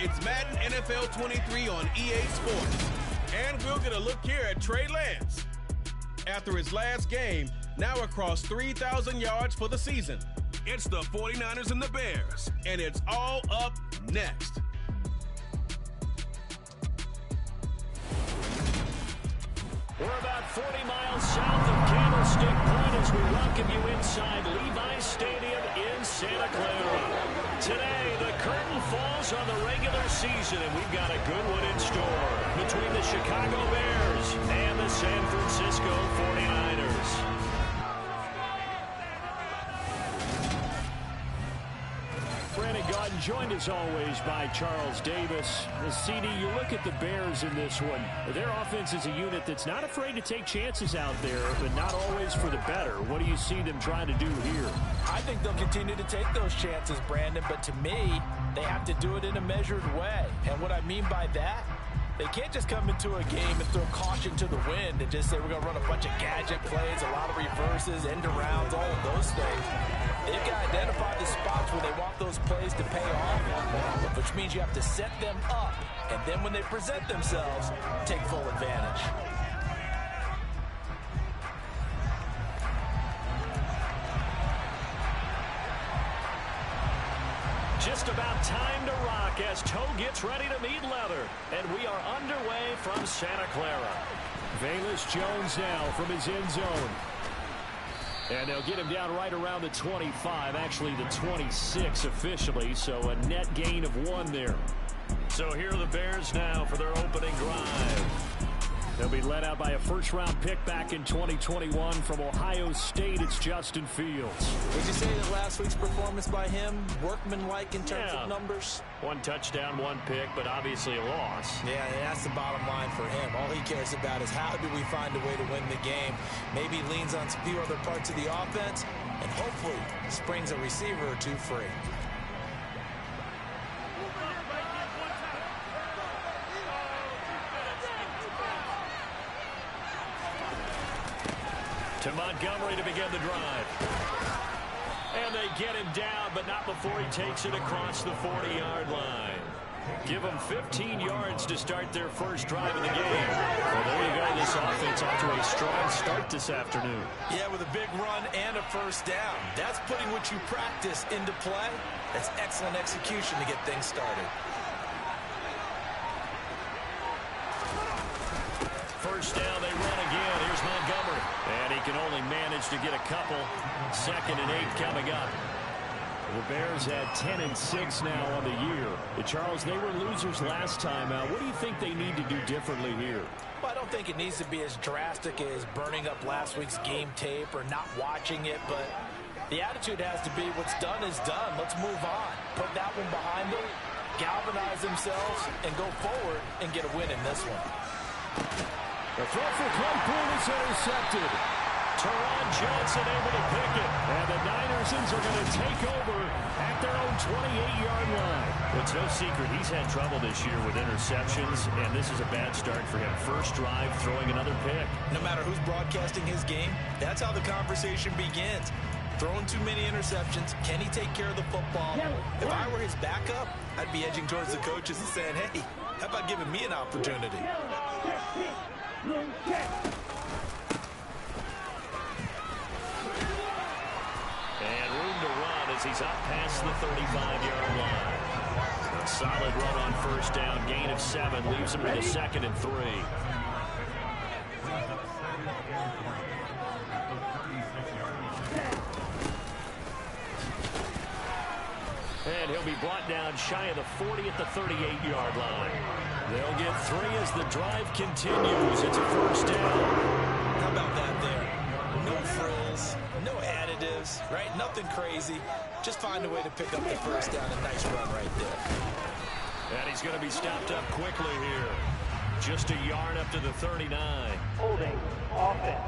It's Madden NFL 23 on EA Sports. And we'll get a look here at Trey Lance. After his last game, now across 3,000 yards for the season. It's the 49ers and the Bears, and it's all up next. We're about 40 miles south of Candlestick Point as we welcome you inside Levi's Stadium in Santa Clara. Today, the curtain falls on the regular season, and we've got a good one in store between the Chicago Bears and the San Francisco 49ers. Brandon Gaudin joined as always by Charles Davis. CD, you look at the Bears in this one. Their offense is a unit that's not afraid to take chances out there, but not always for the better. What do you see them trying to do here? I think they'll continue to take those chances, Brandon, but to me, they have to do it in a measured way. And what I mean by that, they can't just come into a game and throw caution to the wind and just say we're going to run a bunch of gadget plays, a lot of reverses, end arounds, all of those things. They've got to identify the spots where they want those plays to pay off, which means you have to set them up, and then when they present themselves, take full advantage. Just about time to rock as Toe gets ready to meet leather. And we are underway from Santa Clara. Velus Jones now from his end zone. And they'll get him down right around the 25, actually the 26 officially, so a net gain of 1 there. So here are the Bears now for their opening drive. They'll be led out by a first-round pick back in 2021 from Ohio State. It's Justin Fields. Would you say that last week's performance by him, workmanlike in terms of numbers? 1 touchdown, 1 pick, but obviously a loss. Yeah, and that's the bottom line for him. All he cares about is how do we find a way to win the game. Maybe leans on a few other parts of the offense, and hopefully springs a receiver or 2 free. To Montgomery to begin the drive. And they get him down, but not before he takes it across the 40-yard line. Give them 15 yards to start their first drive of the game. Well, there you go. This offense off to a strong start this afternoon. Yeah, with a big run and a first down. That's putting what you practice into play. That's excellent execution to get things started. First down, they run again. Here's Montgomery. And he can only manage to get a couple. 2nd and 8 coming up. The Bears had 10 and 6 now on the year. Charles, they were losers last time out. What do you think they need to do differently here? Well, I don't think it needs to be as drastic as burning up last week's game tape or not watching it, but the attitude has to be what's done is done. Let's move on. Put that one behind them, galvanize themselves, and go forward and get a win in this one. The throw for Claypool is intercepted. Teron Johnson able to pick it. And the Ninersons are going to take over at their own 28-yard line. Well, it's no secret he's had trouble this year with interceptions, and this is a bad start for him. First drive, throwing another pick. No matter who's broadcasting his game, that's how the conversation begins. Throwing too many interceptions. Can he take care of the football? If I were his backup, I'd be edging towards the coaches and saying, hey, how about giving me an opportunity? And room to run as he's up past the 35-yard line. A solid run on first down. Gain of 7 leaves him with a 2nd and 3. And he'll be brought down shy of the 40 at the 38-yard line. They'll get 3 as the drive continues. It's a first down. How about that there? No frills, no additives, right? Nothing crazy. Just find a way to pick up the first down. A nice run right there. And he's going to be stopped up quickly here. Just a yard up to the 39. Holding. Offense.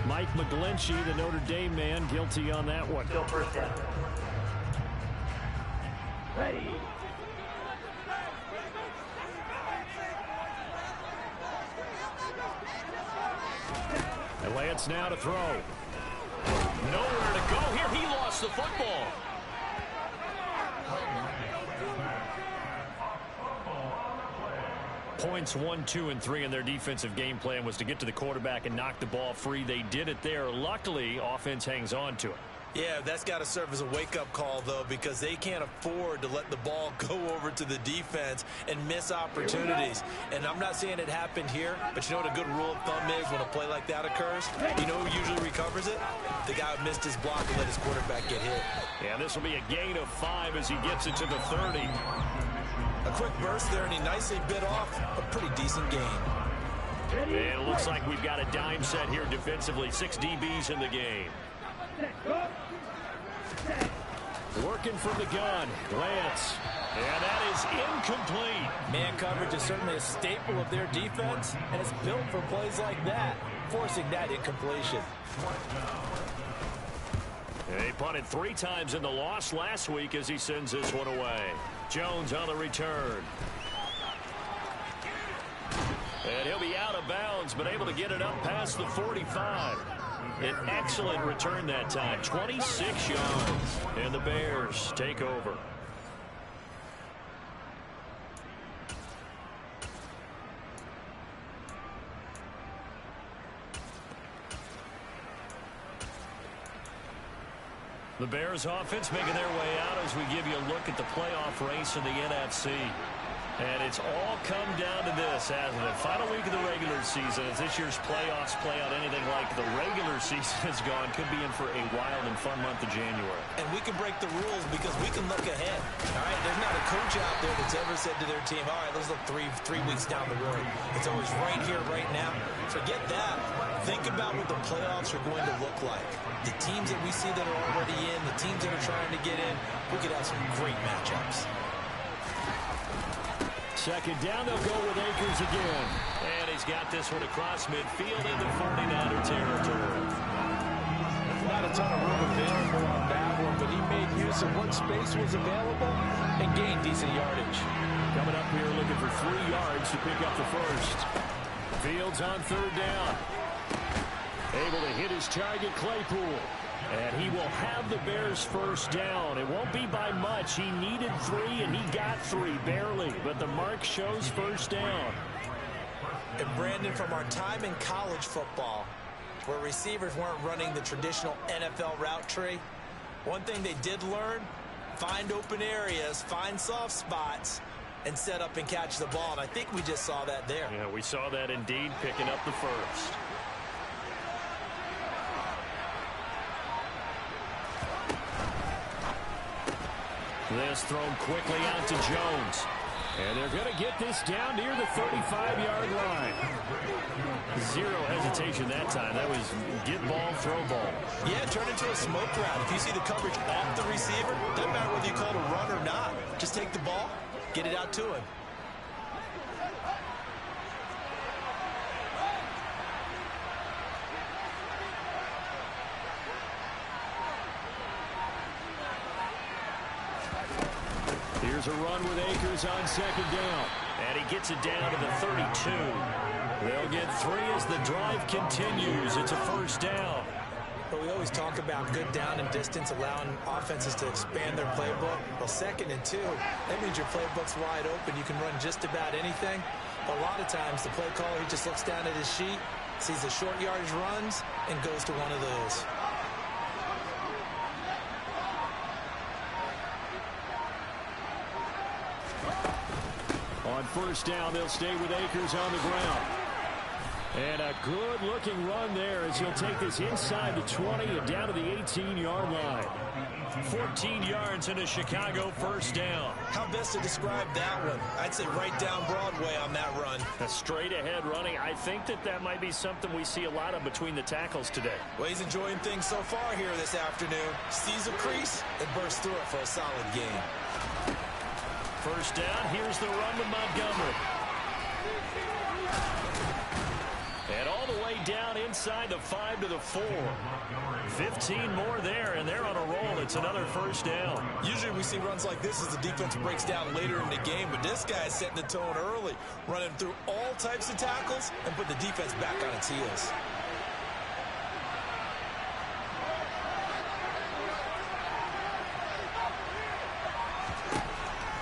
Mike McGlinchey, the Notre Dame man, guilty on that one. Still first down. Ready. And Lance now to throw. Nowhere to go here. He lost the football. Points 1, 2, and 3 in their defensive game plan was to get to the quarterback and knock the ball free. They did it there. Luckily, offense hangs on to it. Yeah, that's got to serve as a wake-up call, though, because they can't afford to let the ball go over to the defense and miss opportunities. And I'm not saying it happened here, but you know what a good rule of thumb is when a play like that occurs? You know who usually recovers it? The guy who missed his block and let his quarterback get hit. Yeah, this will be a gain of 5 as he gets it to the 30. A quick burst there, and he nicely bit off a pretty decent gain. And it looks like we've got a dime set here defensively. 6 DBs in the game. Working from the gun. Lance. And that is incomplete. Man coverage is certainly a staple of their defense, and it's built for plays like that, forcing that incompletion. They punted 3 times in the loss last week as he sends this one away. Jones on the return. And he'll be out of bounds, but able to get it up past the 45. An excellent return that time. 26 yards. And the Bears take over. The Bears offense making their way out as we give you a look at the playoff race in the NFC. And it's all come down to this, hasn't it? Final week of the regular season. As this year's playoffs play out anything like the regular season has gone, could be in for a wild and fun month of January. And we can break the rules because we can look ahead. All right, there's not a coach out there that's ever said to their team, all right, let's look three weeks down the road. It's always right here, right now. Forget that. Think about what the playoffs are going to look like. The teams that we see that are already in, the teams that are trying to get in, we could have some great matchups. Second down, they'll go with Akers again. And he's got this one across midfield into 49er territory. Not a ton of room available on that one, but he made use of what space was available and gained decent yardage. Coming up here looking for 3 yards to pick up the first. Fields on third down. Able to hit his target, Claypool. And he will have the Bears first down. It won't be by much. He needed 3, and he got 3, barely. But the mark shows first down. And Brandon, from our time in college football, where receivers weren't running the traditional NFL route tree, one thing they did learn, find open areas, find soft spots, and set up and catch the ball. And I think we just saw that there. Yeah, we saw that indeed, picking up the first. This thrown quickly out to Jones. And they're going to get this down near the 35-yard line. 0 hesitation that time. That was get ball, throw ball. Yeah, turn into a smoke route. If you see the coverage off the receiver, doesn't matter whether you call it a run or not. Just take the ball, get it out to him. Here's a run with Akers on second down. And he gets it down to the 32. They'll get 3 as the drive continues. It's a first down. But we always talk about good down and distance, allowing offenses to expand their playbook. Well, 2nd and 2, that means your playbook's wide open. You can run just about anything. But a lot of times, the play caller, he just looks down at his sheet, sees the short yardage runs, and goes to one of those. On first down, they'll stay with Akers on the ground. And a good-looking run there as he'll take this inside the 20 and down to the 18-yard line. 14 yards and a Chicago first down. How best to describe that one? I'd say right down Broadway on that run. A straight-ahead running. I think that might be something we see a lot of between the tackles today. Well, he's enjoying things so far here this afternoon. Sees a crease and bursts through it for a solid gain. First down, here's the run with Montgomery. And all the way down inside the 5 to the 4. 15 more there, and they're on a roll. It's another first down. Usually we see runs like this as the defense breaks down later in the game, but this guy is setting the tone early, running through all types of tackles and put the defense back on its heels.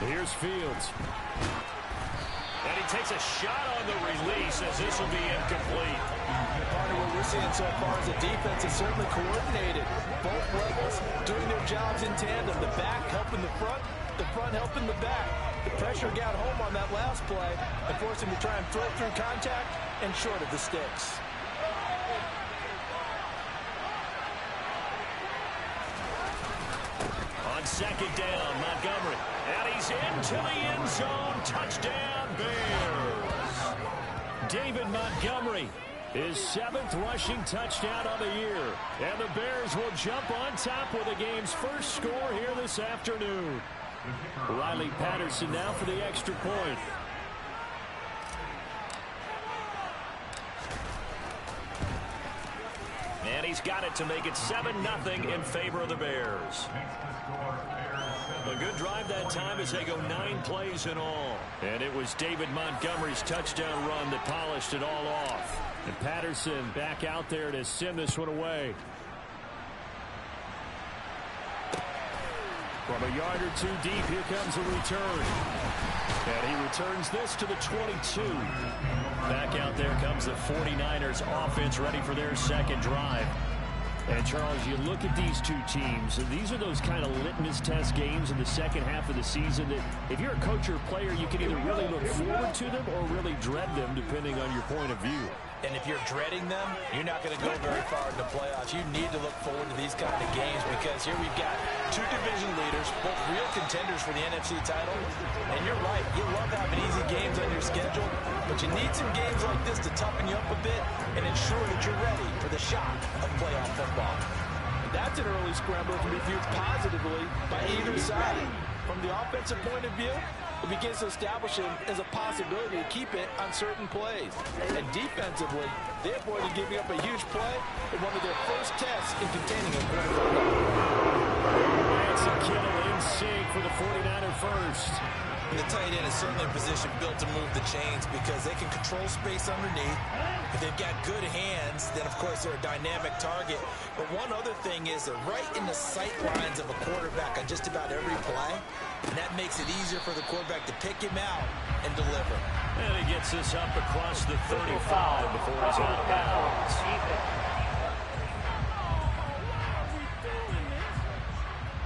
Here's Fields. And he takes a shot on the release as this will be incomplete. Partner, what we're seeing so far is the defense is certainly coordinated. Both levels doing their jobs in tandem. The back helping the front helping the back. The pressure got home on that last play and forced him to try and throw through contact and short of the sticks. On second down, Montgomery. And he's into the end zone. Touchdown, Bears. David Montgomery, his 7th rushing touchdown of the year. And the Bears will jump on top with the game's first score here this afternoon. Riley Patterson now for the extra point. And he's got it to make it 7-0 in favor of the Bears. A good drive that time as they go 9 plays in all. And it was David Montgomery's touchdown run that polished it all off. And Patterson back out there to send this one away. From a yard or two deep, here comes a return. And he returns this to the 22. Back out there comes the 49ers offense ready for their second drive. And, Charles, you look at these two teams, and these are those kind of litmus test games in the second half of the season that if you're a coach or a player, you can either really look forward to them or really dread them, depending on your point of view. And if you're dreading them, you're not going to go very far in the playoffs. You need to look forward to these kind of games because here we've got 2 division leaders, both real contenders for the NFC title. And you're right, you love having easy games on your schedule, but you need some games like this to toughen you up a bit and ensure that you're ready for the shock of playoff football. And that's an early scramble that can be viewed positively by either side. From the offensive point of view, it begins to establish him as a possibility to keep it on certain plays. And defensively, they avoided giving up a huge play in one of their first tests in containing a quarterback. Lance and Kittle in sync for the 49er first. The tight end is certainly a position built to move the chains because they can control space underneath. If they've got good hands, then of course they're a dynamic target. But one other thing is they're right in the sight lines of a quarterback on just about every play. And that makes it easier for the quarterback to pick him out and deliver. And he gets this up across the 35 before he's out of bounds.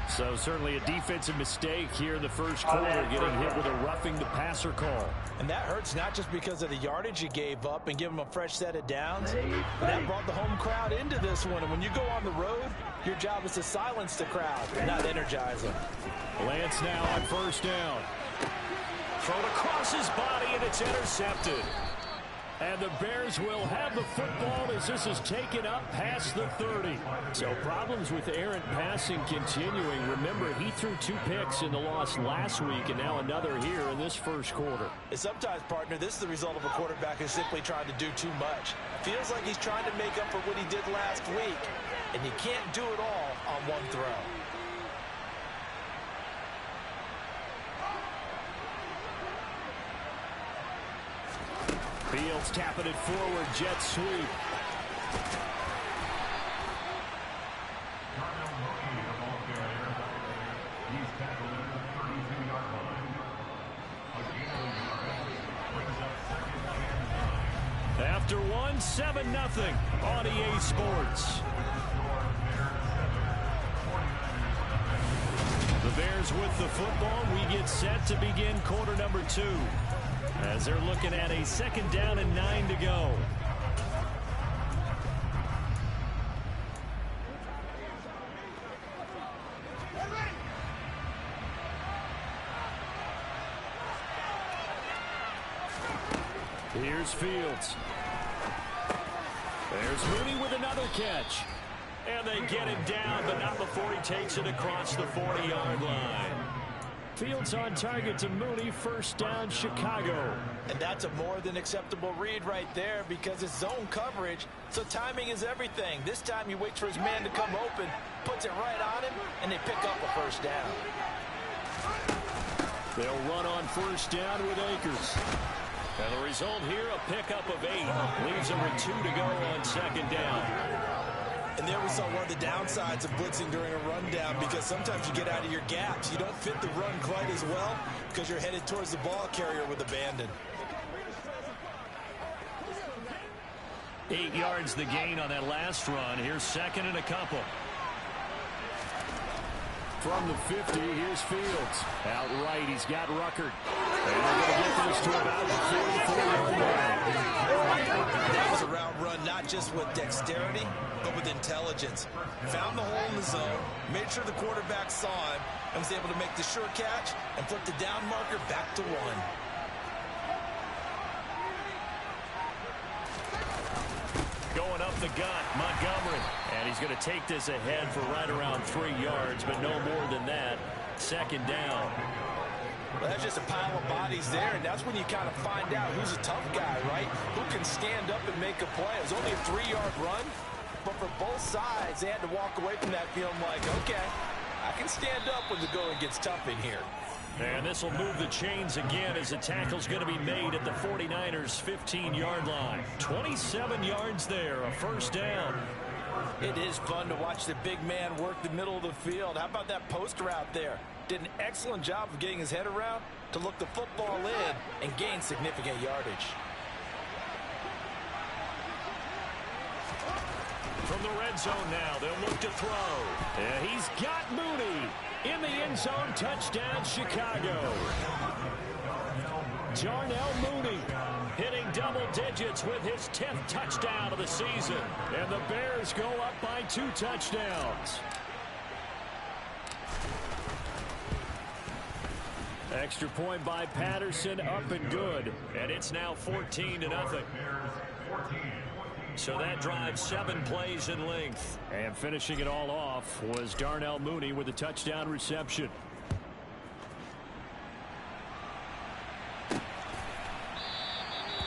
So certainly a defensive mistake here in the first quarter, getting hit with a roughing the passer call. And that hurts not just because of the yardage you gave up and give them a fresh set of downs, but that brought the home crowd into this one. And when you go on the road, your job is to silence the crowd, not energize them. Lance now on first down. Thrown across his body, and it's intercepted. And the Bears will have the football as this is taken up past the 30. So problems with errant passing continuing. Remember, he threw 2 picks in the loss last week and now another here in this first quarter. And sometimes, partner, this is the result of a quarterback who's simply trying to do too much. Feels like he's trying to make up for what he did last week, and you can't do it all on one throw. Fields tapping it forward, jet sweep. After one, 7-0 on EA Sports. The Bears with the football. We get set to begin quarter number 2. As they're looking at a second down and 9 to go. Here's Fields. There's Mooney with another catch. And they get him down, but not before he takes it across the 40-yard line. Fields on target to Mooney, first down, Chicago. And that's a more than acceptable read right there because it's zone coverage, so timing is everything. This time he waits for his man to come open, puts it right on him, and they pick up a first down. They'll run on first down with Akers. And the result here, a pickup of 8. Leaves them with 2 to go on second down. And there we saw one of the downsides of blitzing during a rundown, because sometimes you get out of your gaps. You don't fit the run quite as well because you're headed towards the ball carrier with abandon. 8 yards the gain on that last run. Here's second and a couple. From the 50, here's Fields. Out right, he's got Ruckert. And they're going to get this to about the 44-yard line. That was a route run, not just with dexterity, but with intelligence. Found the hole in the zone, made sure the quarterback saw him, and was able to make the sure catch and flip the down marker back to 1. Going up the gut, Montgomery. And he's going to take this ahead for right around 3 yards, but no more than that. Second down. Well, that's just a pile of bodies there, and that's when you kind of find out who's a tough guy, right? Who can stand up and make a play. It was only a 3-yard run, but for both sides, they had to walk away from that feeling like, okay, I can stand up when the going gets tough in here. And this will move the chains again as the tackle's going to be made at the 49ers' 15-yard line. 27 yards there, a first down. It is fun to watch the big man work the middle of the field. How about that post route there? Did an excellent job of getting his head around to look the football in and gain significant yardage. From the red zone now, they'll look to throw. And he's got Mooney. In the end zone, touchdown, Chicago. Darnell Mooney hitting double digits with his 10th touchdown of the season. And the Bears go up by 2 touchdowns. Extra point by Patterson, up and good. And it's now 14-0. So that drive 7 plays in length. And finishing it all off was Darnell Mooney with a touchdown reception.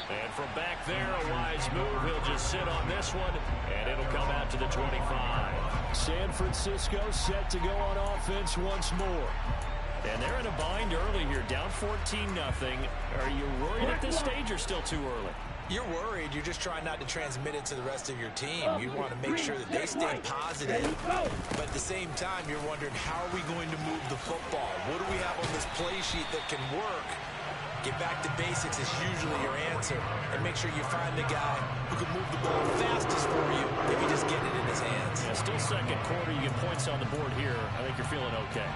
And from back there, a wise move. He'll just sit on this one, and it'll come out to the 25. San Francisco set to go on offense once more. And they're in a bind early here, down 14-0. Are you worried at this stage or still too early? You're worried. You're just trying not to transmit it to the rest of your team. You want to make sure that they stay positive. But at the same time, you're wondering, how are we going to move the football? What do we have on this play sheet that can work? Get back to basics is usually your answer. And make sure you find the guy who can move the ball fastest for you if you just get it in his hands. Yeah, still second quarter. You get points on the board here. I think you're feeling okay.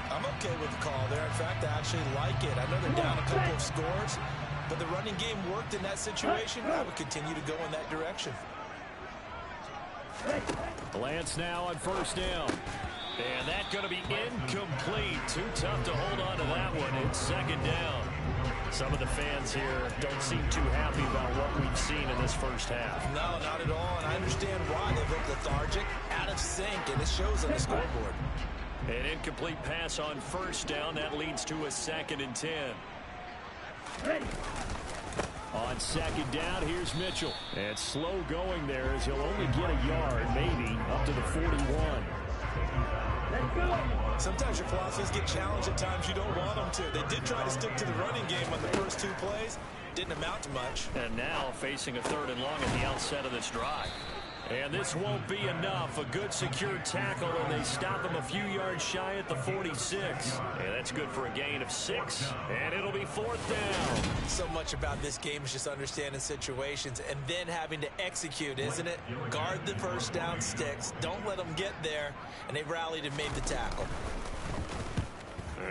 I'm okay with the call there. In fact, I actually like it. I know they're down a couple of scores, but the running game worked in that situation. I would continue to go in that direction. Lance now on first down. And that's going to be incomplete. Too tough to hold on to that one. It's second down. Some of the fans here don't seem too happy about what we've seen in this first half. No, not at all, and I understand why. They look lethargic, out of sync, and it shows on the scoreboard. An incomplete pass on first down. That leads to a 2nd and 10. On second down, here's Mitchell. And slow going there as he'll only get a yard, maybe, up to the 41. Sometimes your philosophies get challenged at times you don't want them to. They did try to stick to the running game on the first 2 plays. Didn't amount to much. And now facing a 3rd and long at the outset of this drive. And this won't be enough. A good secure tackle, and they stop him a few yards shy at the 46. And that's good for a gain of 6. And it'll be 4th down. So much about this game is just understanding situations and then having to execute, isn't it? Guard the first down sticks. Don't let them get there. And they rallied and made the tackle.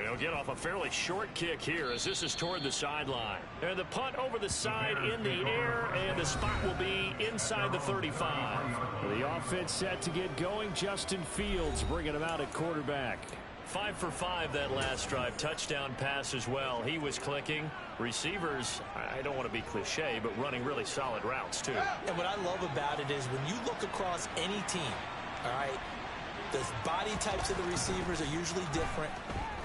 They'll get off a fairly short kick here as this is toward the sideline. And the punt over the side in the air, and the spot will be inside the 35. The offense set to get going. Justin Fields bringing him out at quarterback. 5 for 5 that last drive. Touchdown pass as well. He was clicking. Receivers, I don't want to be cliche, but running really solid routes too. And what I love about it is when you look across any team, all right, the body types of the receivers are usually different.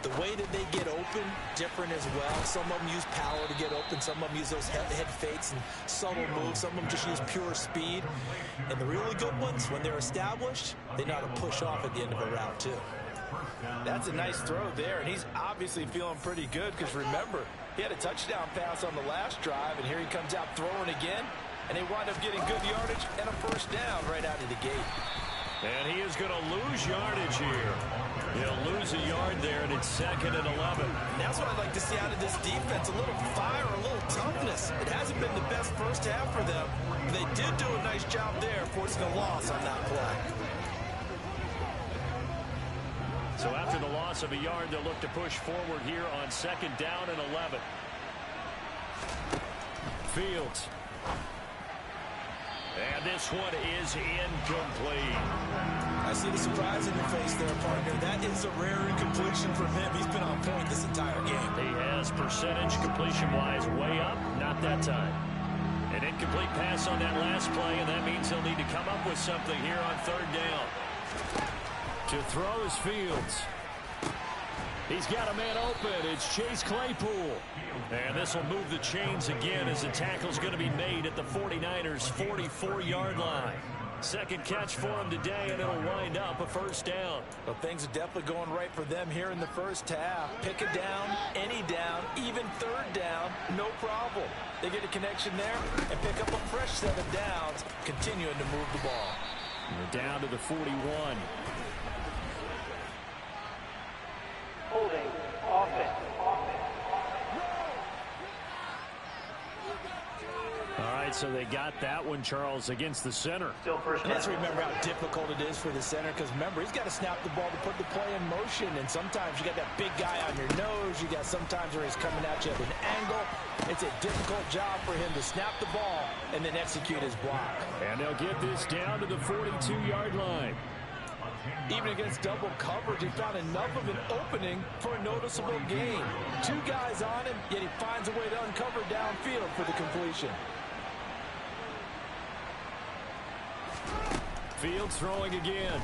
The way that they get open, different as well. Some of them use power to get open. Some of them use those head fakes and subtle moves. Some of them just use pure speed. And the really good ones, when they're established, they know how to push off at the end of a route, too. That's a nice throw there, and he's obviously feeling pretty good because, remember, he had a touchdown pass on the last drive, and here he comes out throwing again. and they wind up getting good yardage and a first down right out of the gate. And he is going to lose yardage here. He'll lose a yard there, and it's 2nd and 11. And that's what I'd like to see out of this defense, a little fire, a little toughness. It hasn't been the best first half for them. They did do a nice job there, forcing a loss on that play. So after the loss of a yard, they'll look to push forward here on 2nd down and 11. Fields. And this one is incomplete. I see the surprise in your face there, partner. That is a rare incompletion from him. He's been on point this entire game. He has percentage completion-wise way up, not that time. An incomplete pass on that last play, and that means he'll need to come up with something here on 3rd down. To throw is Fields. He's got a man open. It's Chase Claypool. And this will move the chains again as the tackle's going to be made at the 49ers' 44-yard line. Second catch for him today, and it'll wind up a first down. Well, things are definitely going right for them here in the first half. Pick a down, any down, even 3rd down, no problem. They get a connection there and pick up a fresh set of downs, continuing to move the ball. And they're down to the 41. Holding offense. All right, so they got that one, Charles, against the center. Still first And let's down. remember how difficult it is for the center, because remember, he's got to snap the ball to put the play in motion, and sometimes you got that big guy on your nose. You got sometimes where he's coming at you at an angle. It's a difficult job for him to snap the ball and then execute his block. And they'll get this down to the 42-yard line. Even against double coverage, he found enough of an opening for a noticeable gain. 2 guys on him, yet he finds a way to uncover downfield for the completion. Fields throwing again.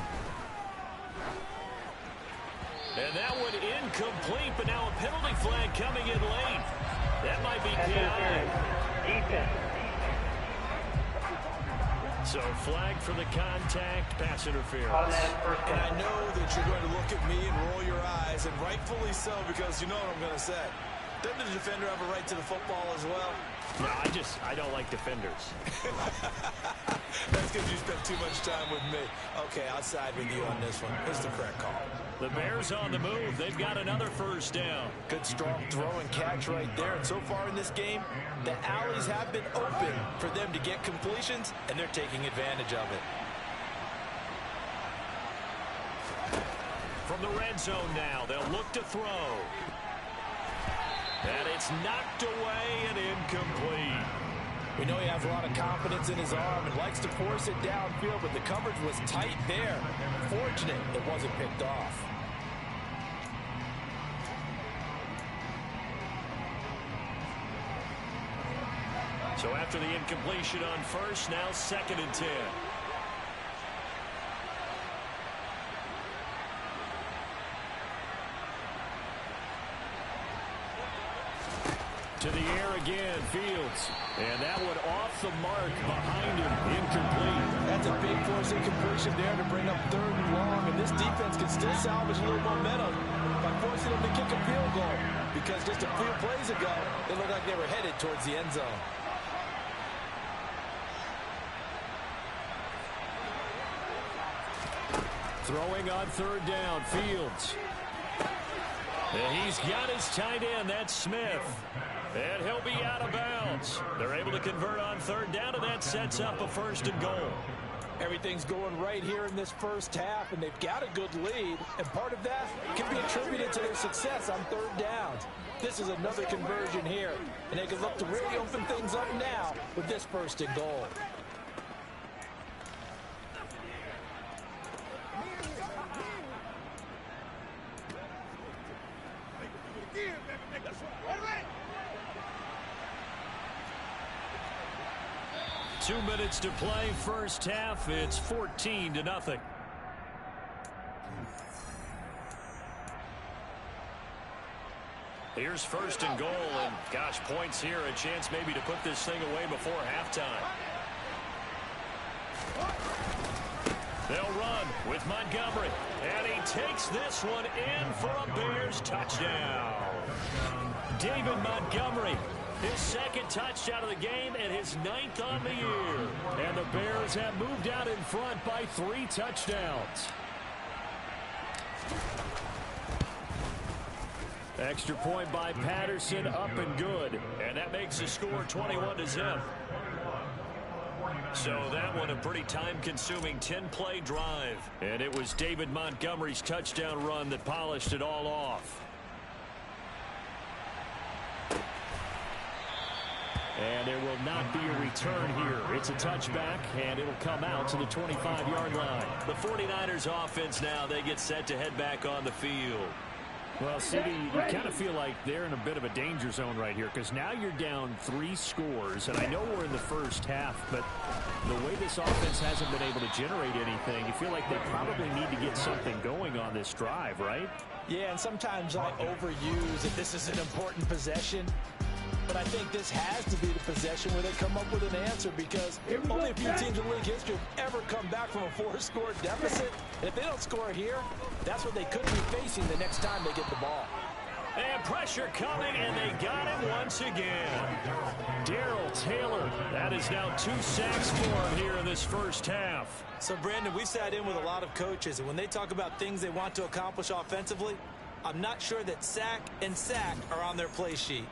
And that one incomplete, but now a penalty flag coming in late. That might be PI. Defense. So flag for the contact, pass interference. Automatic first And I down. know that you're going to look at me and roll your eyes, and rightfully so, because you know what I'm going to say. Doesn't the defender have a right to the football as well? No, I don't like defenders. That's because you spent too much time with me. Okay, I'll side with you on this one. It's the correct call. The Bears on the move. They've got another first down. Good, strong throw and catch right there. And so far in this game, the alleys have been open for them to get completions, and they're taking advantage of it. From the red zone now, they'll look to throw. And it's knocked away and incomplete. We know he has a lot of confidence in his arm and likes to force it downfield, but the coverage was tight there. Fortunate it wasn't picked off. So after the incompletion on first, now 2nd and 10. To the air again, Fields. And that one off the mark behind him, incomplete. That's a big force incompletion there to bring up 3rd and long, and this defense can still salvage a little momentum by forcing them to kick a field goal, because just a few plays ago, they looked like they were headed towards the end zone. Throwing on 3rd down, Fields. And he's got his tight end, that's Smith. And he'll be out of bounds. They're able to convert on 3rd down, and that sets up a 1st and goal. Everything's going right here in this first half, and they've got a good lead, and part of that can be attributed to their success on 3rd downs. This is another conversion here, and they can look to really open things up now with this 1st and goal. Two minutes to play, first half. It's 14-0. Here's 1st and goal, and gosh, points here, a chance maybe to put this thing away before halftime. They'll run with Montgomery, and he takes this one in for a Bears touchdown. David Montgomery His second touchdown of the game and his 9th on the year. And the Bears have moved out in front by 3 touchdowns. Extra point by Patterson, up and good. And that makes the score 21-0. So that one a pretty time-consuming 10-play drive. And it was David Montgomery's touchdown run that polished it all off. And there will not be a return here. It's a touchback, and it'll come out to the 25-yard line. The 49ers offense now, they get set to head back on the field. Well, CD, you kind of feel like they're in a bit of a danger zone right here because now you're down 3 scores, and I know we're in the first half, but the way this offense hasn't been able to generate anything, you feel like they probably need to get something going on this drive, right? Yeah, and sometimes I overuse that this is an important possession. But I think this has to be the possession where they come up with an answer because only a few teams in league history have ever come back from a 4-score deficit. And if they don't score here, that's what they could be facing the next time they get the ball. And pressure coming, and they got him once again. Darrell Taylor, that is now 2 sacks for him here in this first half. So, Brandon, we sat in with a lot of coaches, and when they talk about things they want to accomplish offensively, I'm not sure that sack and sack are on their play sheet.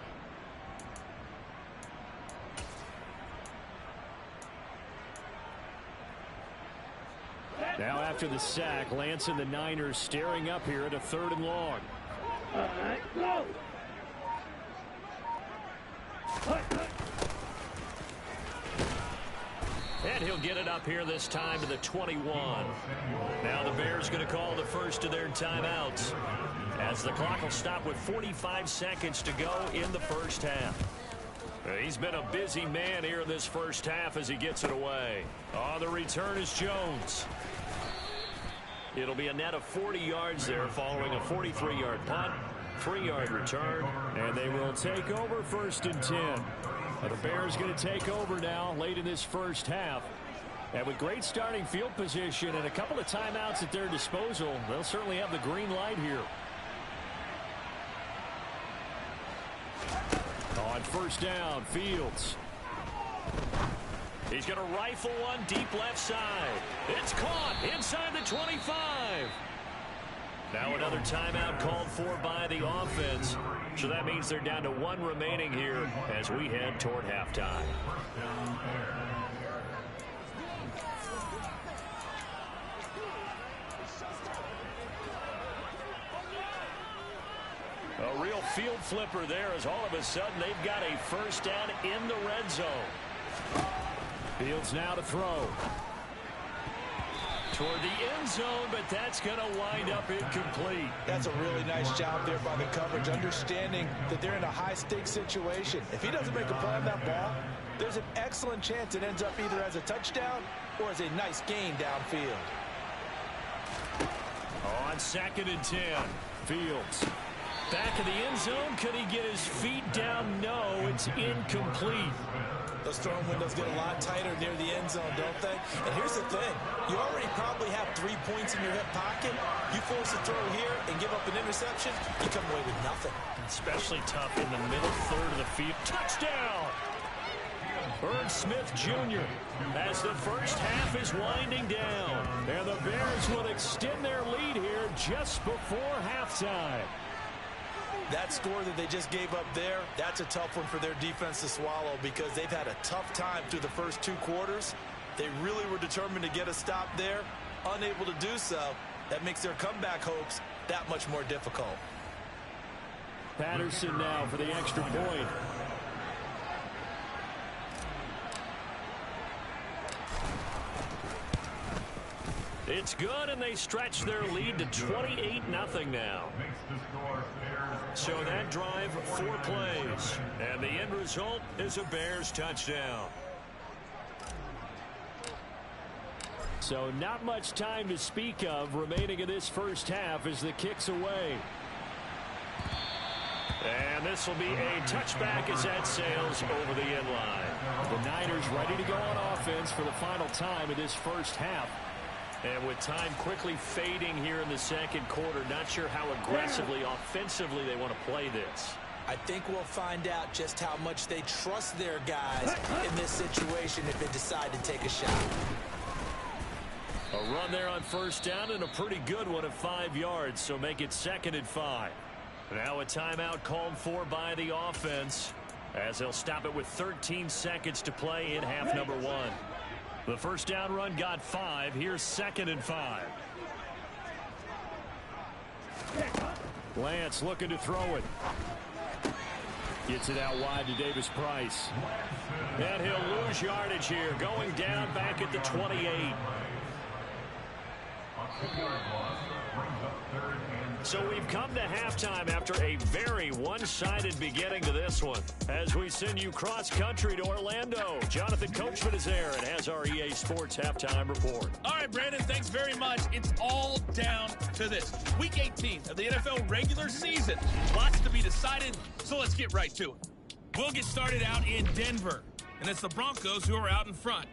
Now after the sack, Lance and the Niners staring up here at a 3rd and long. All right, go. And he'll get it up here this time to the 21. Now the Bears going to call the first of their timeouts as the clock will stop with 45 seconds to go in the first half. He's been a busy man here in this first half as he gets it away. On the return is Jones. It'll be a net of 40 yards there following a 43-yard punt, 3-yard return, and they will take over 1st and 10. The Bears going to take over now late in this first half. And with great starting field position and a couple of timeouts at their disposal, they'll certainly have the green light here. On 1st down, Fields. He's going to rifle one deep left side. It's caught inside the 25. Now another timeout called for by the offense. So that means they're down to 1 remaining here as we head toward halftime. A real field flipper there as all of a sudden they've got a 1st down in the red zone. Fields now to throw. Toward the end zone, but that's going to wind up incomplete. That's a really nice job there by the coverage, understanding that they're in a high-stakes situation. If he doesn't make a play on that ball, there's an excellent chance it ends up either as a touchdown or as a nice gain downfield. On 2nd and 10, Fields. Back of the end zone. Could he get his feet down? No, it's incomplete. Those throwing windows get a lot tighter near the end zone, don't they? And here's the thing. You already probably have 3 points in your hip pocket. You force a throw here and give up an interception, you come away with nothing. Especially tough in the middle third of the field. Touchdown! Irv Smith Jr. as the first half is winding down. And the Bears will extend their lead here just before halftime. That score that they just gave up there, that's a tough one for their defense to swallow because they've had a tough time through the first 2 quarters. They really were determined to get a stop there, unable to do so. That makes their comeback hopes that much more difficult. Patterson now for the extra point. It's good, and they stretch their lead to 28-0 now. So that drive, 4 plays. And the end result is a Bears touchdown. So not much time to speak of remaining in this first half as the kick's away. And this will be a touchback as that sails over the end line. The Niners ready to go on offense for the final time in this first half. And with time quickly fading here in the second quarter, not sure how aggressively, offensively they want to play this. I think we'll find out just how much they trust their guys in this situation if they decide to take a shot. A run there on first down and a pretty good one at 5 yards, so make it 2nd and 5. Now a timeout called for by the offense as they'll stop it with 13 seconds to play in half number 1. The first down run got 5. Here's 2nd and 5. Lance looking to throw it. Gets it out wide to Davis Price. And he'll lose yardage here, going down back at the 28. So we've come to halftime after a very one-sided beginning to this one. As we send you cross-country to Orlando, Jonathan Coachman is there and has our EA Sports halftime report. All right, Brandon, thanks very much. It's all down to this. Week 18 of the NFL regular season. Lots to be decided, so let's get right to it. We'll get started out in Denver, and it's the Broncos who are out in front.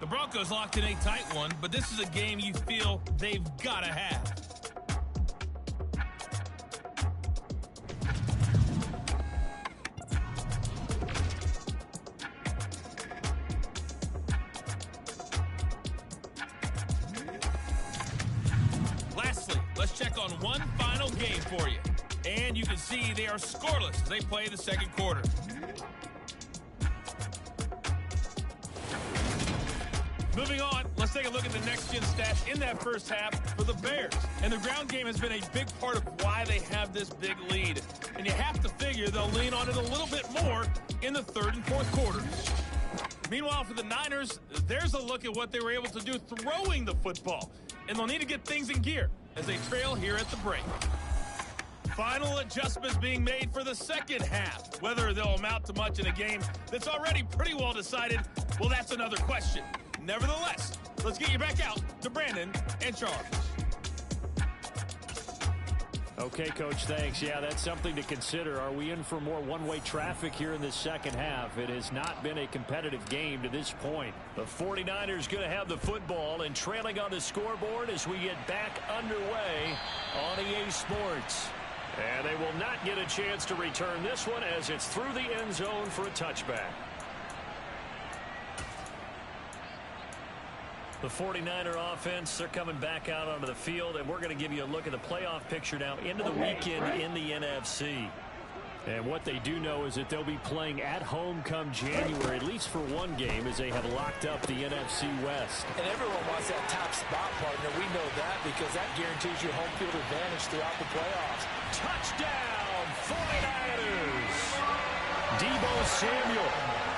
The Broncos locked in a tight one, but this is a game you feel they've got to have. Lastly, let's check on one final game for you. And you can see they are scoreless as they play the second quarter. Moving on, let's take a look at the next-gen stats in that first half for the Bears. And the ground game has been a big part of why they have this big lead. And you have to figure they'll lean on it a little bit more in the third and fourth quarters. Meanwhile, for the Niners, there's a look at what they were able to do throwing the football. And they'll need to get things in gear as they trail here at the break. Final adjustments being made for the second half. Whether they'll amount to much in a game that's already pretty well decided, well, that's another question. Nevertheless, let's get you back out to Brandon and Charles. Okay, Coach, thanks. Yeah, that's something to consider. Are we in for more one-way traffic here in this second half? It has not been a competitive game to this point. The 49ers going to have the football and trailing on the scoreboard as we get back underway on EA Sports. And they will not get a chance to return this one as it's through the end zone for a touchback. The 49er offense, they're coming back out onto the field, and we're going to give you a look at the playoff picture now into the weekend in the NFC. And what they do know is that they'll be playing at home come January, at least for one game, as they have locked up the NFC West. And everyone wants that top spot, partner. We know that because that guarantees you home field advantage throughout the playoffs. Touchdown, 49ers! Deebo Samuel,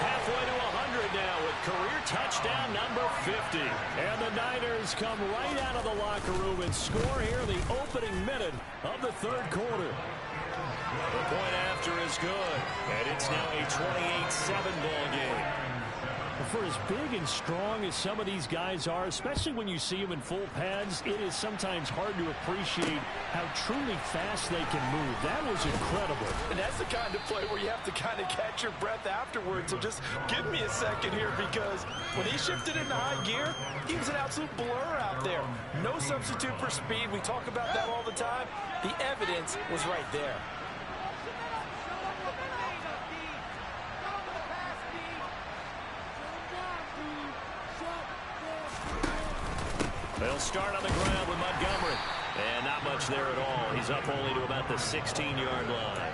halfway to 100 now with career touchdown number 50. And the Niners come right out of the locker room and score here in the opening minute of the third quarter. The point after is good, and it's now a 28-7 ball game. For as big and strong as some of these guys are, especially when you see them in full pads, it is sometimes hard to appreciate how truly fast they can move. That was incredible. And that's the kind of play where you have to kind of catch your breath afterwards. So just give me a second here, because when he shifted into high gear, he was an absolute blur out there. No substitute for speed. We talk about that all the time. The evidence was right there. They'll start on the ground with Montgomery. And not much there at all. He's up only to about the 16-yard line.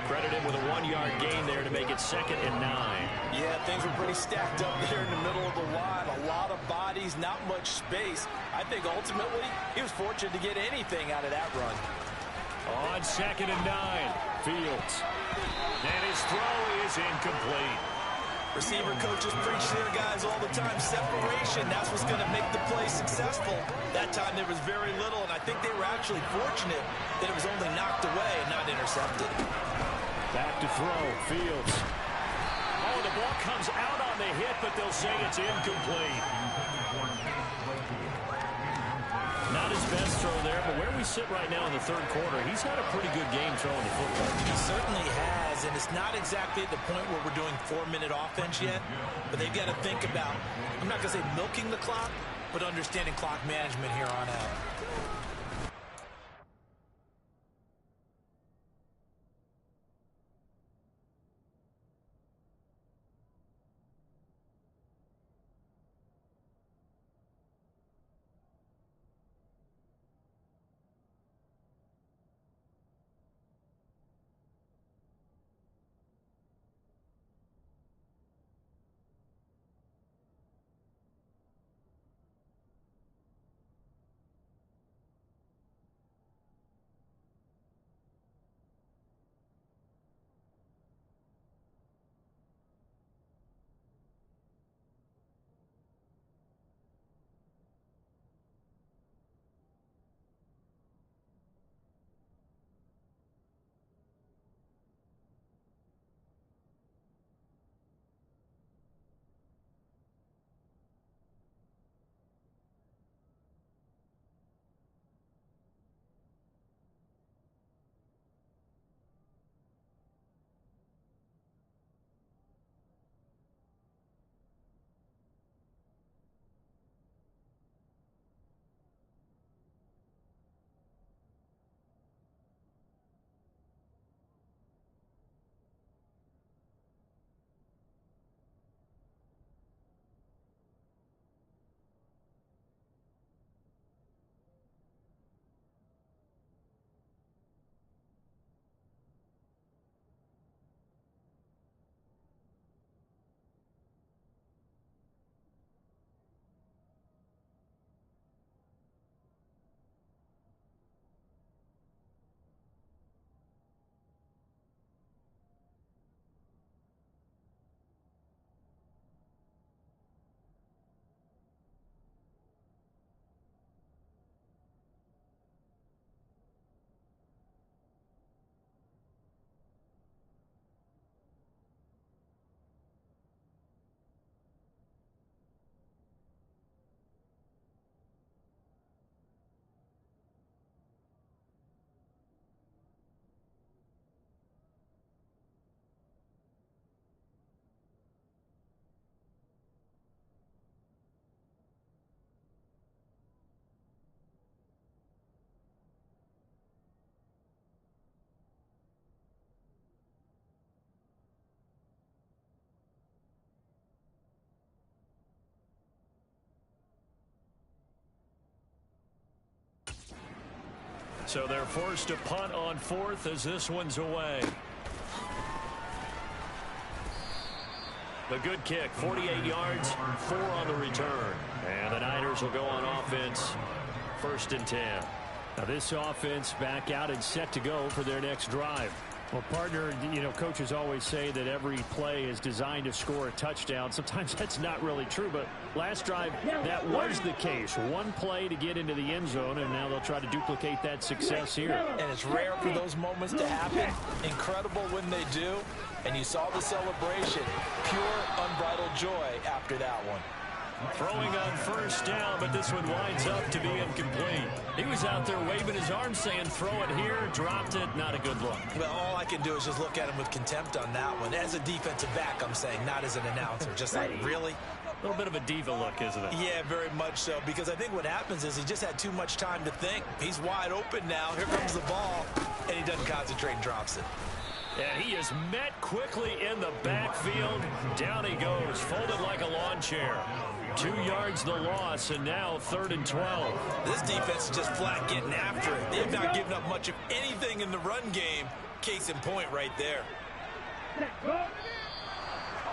Credit him with a 1-yard gain there to make it 2nd and 9. Yeah, things were pretty stacked up there in the middle of the line. A lot of bodies, not much space. I think ultimately he was fortunate to get anything out of that run. On 2nd and 9, Fields. And his throw is incomplete. Receiver coaches preach to their guys all the time. Separation, that's what's going to make the play successful. That time there was very little, and I think they were actually fortunate that it was only knocked away and not intercepted. Back to throw, Fields. Oh, the ball comes out on the hit, but they'll say it's incomplete. Not his best throw there, but where we sit right now in the third quarter, he's had a pretty good game throwing the football. He certainly has, and it's not exactly at the point where we're doing 4-minute offense yet, but they've got to think about, I'm not going to say milking the clock, but understanding clock management here on out. So they're forced to punt on 4th as this one's away. A good kick, 48 yards, 4 on the return. And the Niners will go on offense, 1st and 10. Now this offense back out and set to go for their next drive. Well, partner, you know, coaches always say that every play is designed to score a touchdown. Sometimes that's not really true, but last drive, that was the case. One play to get into the end zone, and now they'll try to duplicate that success here. And it's rare for those moments to happen. Incredible when they do. And you saw the celebration. Pure, unbridled joy after that one. Throwing on 1st down, but this one winds up to be incomplete. He was out there waving his arms saying, throw it here, dropped it, not a good look. Well, all I can do is just look at him with contempt on that one. As a defensive back, I'm saying, not as an announcer. Just like, really? A little bit of a diva look, isn't it? Yeah, very much so, because I think what happens is he just had too much time to think. He's wide open now. Here comes the ball, and he doesn't concentrate and drops it. And he is met quickly in the backfield. Down he goes, folded like a lawn chair. 2 yards the loss, and now 3rd and 12. This defense is just flat getting after it. They've not given up much of anything in the run game. Case in point right there.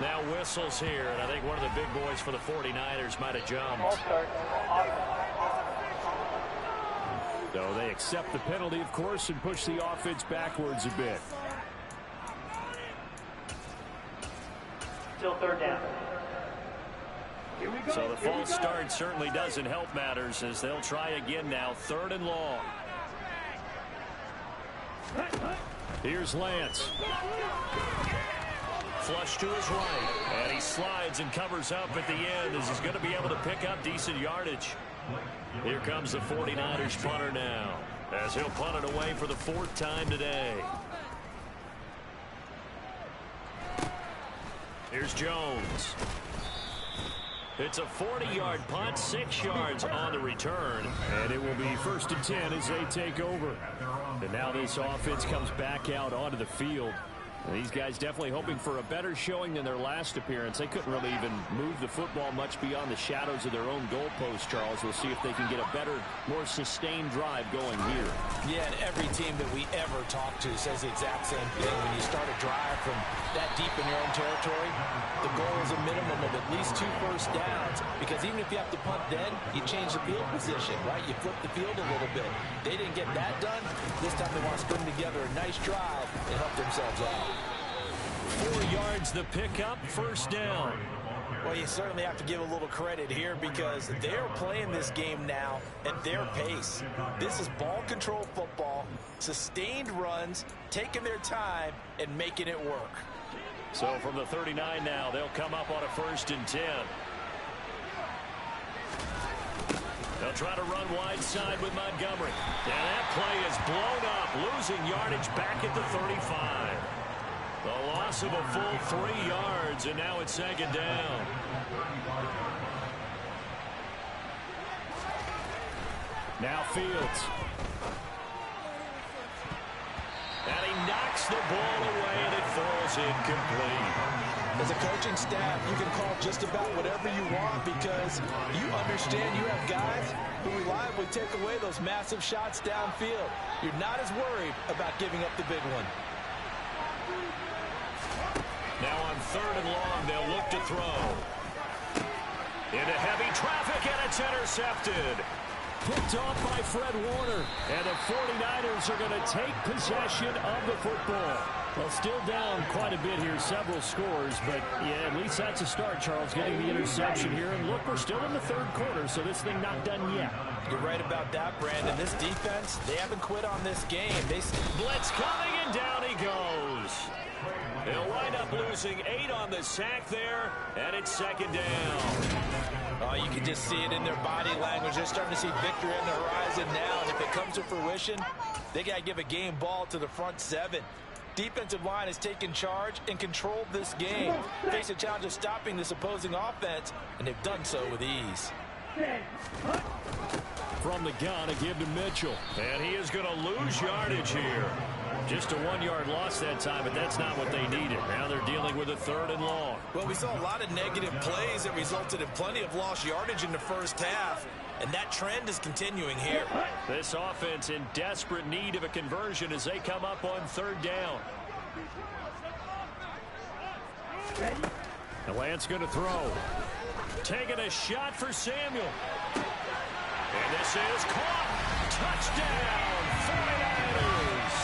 Now whistles here, and I think one of the big boys for the 49ers might have jumped. So they accept the penalty, of course, and push the offense backwards a bit. Still 3rd down. So the false start certainly doesn't help matters as they'll try again now, 3rd and long. Here's Lance. Flush to his right, and he slides and covers up at the end as he's going to be able to pick up decent yardage. Here comes the 49ers punter now as he'll punt it away for the 4th time today. Here's Jones. It's a 40-yard punt, 6 yards on the return. And it will be 1st and 10 as they take over. And now this offense comes back out onto the field. And these guys definitely hoping for a better showing than their last appearance. They couldn't really even move the football much beyond the shadows of their own goalpost, Charles. We'll see if they can get a better, more sustained drive going here. Yeah, and every team that we ever talk to says the exact same thing. When you start a drive from that deep in your own territory, the goal is a minimum of at least 2 first downs. Because even if you have to punt then, you change the field position, right? You flip the field a little bit. They didn't get that done. This time they want to string together a nice drive and help themselves out. 4 yards the pickup, 1st down. Well, you certainly have to give a little credit here because they're playing this game now at their pace. This is ball control football, sustained runs, taking their time and making it work. So from the 39 now, they'll come up on a 1st and 10. They'll try to run wide side with Montgomery. And that play is blown up, losing yardage back at the 35. The loss of a full 3 yards, and now it's 2nd down. Now Fields. And he knocks the ball away, and it falls incomplete. As a coaching staff, you can call just about whatever you want because you understand you have guys who reliably take away those massive shots downfield. You're not as worried about giving up the big one. Now on 3rd and long, they'll look to throw. Into heavy traffic, and it's intercepted. Picked off by Fred Warner. And the 49ers are going to take possession of the football. Well, still down quite a bit here, several scores, but yeah, at least that's a start, Charles, getting the interception here. And look, we're still in the 3rd quarter, so this thing not done yet. You're right about that, Brandon. This defense, they haven't quit on this game. Blitz coming, and down he goes. They'll wind up losing 8 on the sack there, and it's 2nd down. Oh, you can just see it in their body language. They're starting to see victory on the horizon now, and if it comes to fruition, they got to give a game ball to the front 7. Defensive line has taken charge and controlled this game. Face a challenge of stopping this opposing offense, and they've done so with ease. From the gun, a give to Mitchell. And he is going to lose yardage here. Just a 1-yard loss that time, but that's not what they needed. Now they're dealing with a 3rd and long. Well, we saw a lot of negative plays that resulted in plenty of lost yardage in the first half. and that trend is continuing here. This offense in desperate need of a conversion as they come up on third down. The Lance going to throw. Taking a shot for Samuel. And this is caught. Touchdown, 49ers.